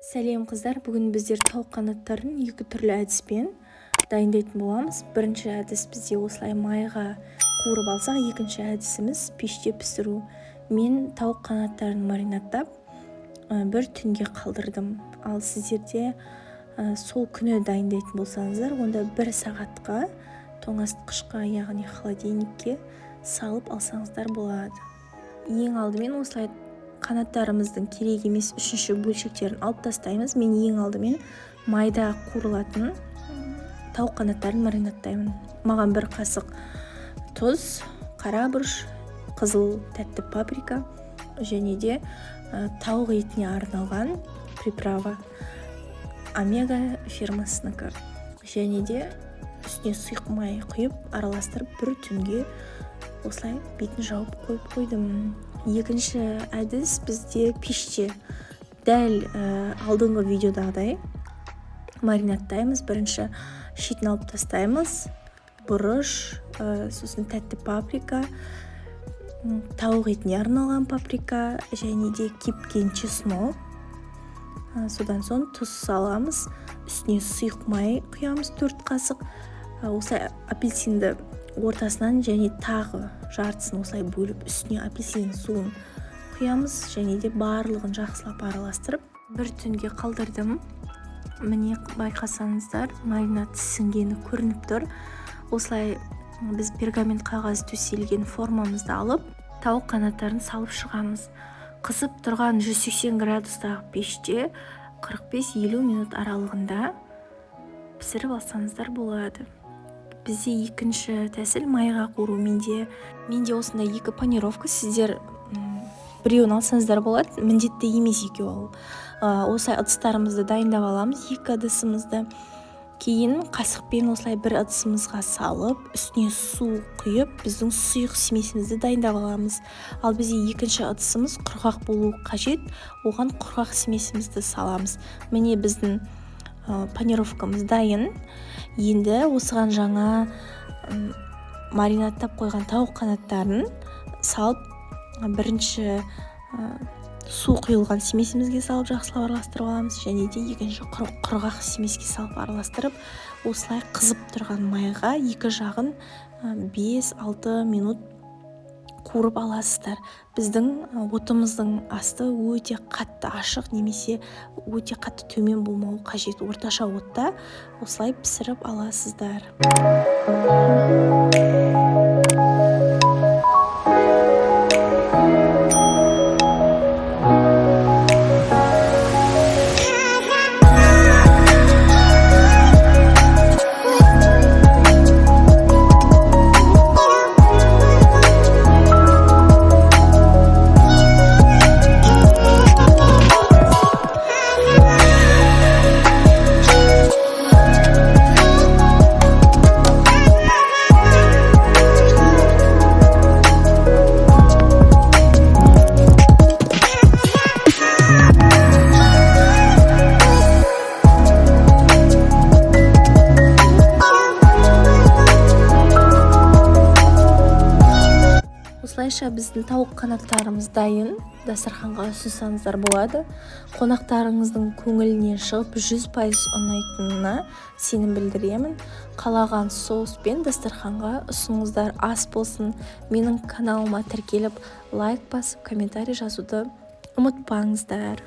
Сәлем қыздар, бүгін біздер тауық қанаттарын екі түрлі әдіспен дайындайтын боламыз. Бірінші әдіс бізде осылай майға қуырып алсақ, екінші әдісіміз пеште пісіру. Мен тауық қанаттарын маринаттап бір түнге қалдырдым. Ал сіздерде сол күні дайындайтын болсаңыздар, онда 1 сағатқа тоңазытқышқа, яғни холодильникке салып алсаңыздар болады. Ең алдымен осылай қанаттарымыздың керек емес үшінші бөлшектерін алып тастаймыз. Мен ең алдымен майда қуырылатын тауық қанаттарын маринаттаймын. Маған 1 қасық тұз, қара бұрыш, қызыл тәтті паприка және де тауық етіне арналған приправа омега фирмасынікі. Және де үстіне сұйық май құйып араластырып 1 түнге осылай бетін жауып қойып қойдым. Екінші әдіс бізде пеште. Дәл алдыңғы видеодағыдай маринаттаймыз. Бірінші шетін алып тастаймыз. Бұрыш, сосын тәтті паприка, тауық етіне арналған паприка және де кепкен чеснок. Содан соң тұз саламыз. Үстіне сұйық май құямыз 4 қасық. Осылай апельсинді ортасынан және тағы жартысын осылай бөліп үстіне апельсин суын құямыз және де барлығын жақсылап араластырып 1 түнге қалдырдым. Міне байқасаңыздар, маринад сіңгені көрініп тұр. Осылай біз пергамент қағаз төселген формамызды алып, тауық қанаттарын салып шығамыз. Қызып тұрған 180 градустағы пеште 45-50 минут аралығында пісіріп алсаңыздар болады. Бізде екінші тәсіл майға қуыру. Менде осындай 2 панировка. Сіздер біреуін алсаңыздар болады. Міндетті емес екеуі. Осылай ыдыстарымызды дайындап аламыз, 2 ыдысымызды. Кейін қасықпен осылай 1 ыдысымызға салып, үстіне су құйып, біздің сұйық смесімізді дайындап аламыз. Ал бізде екінші ыдысымыз құрғақ болуы қажет. Оған құрғақ смесімізді саламыз. Міне біздің панировкамыз дайын. Енді осыған жаңа маринаттап қойған тауық қанаттарын салып, бірінші су құйылған смесімізге салып жақсылап араластырып аламыз. Және де екінші құрғақ смеске салып араластырып, осылай қызып тұрған майға 2 жағын 5-6 минут қуырып аласыздар. Біздің отымыздың асты өте қатты ашық немесе өте қатты төмен болмауы қажет. Орташа отта осылай пісіріп аласыздар. Осылайша біздің тауық қанаттарымыз дайын. Дастарханға ұсынсаңыздар болады. Қонақтарыңыздың көңілінен шығып 100% ұнайтынына сенім білдіремін. Қалаған соуспен дастарханға ұсыныңыздар. Ас болсын. Менің каналыма тіркеліп, лайк басып, комментарий жазуды ұмытпаңыздар.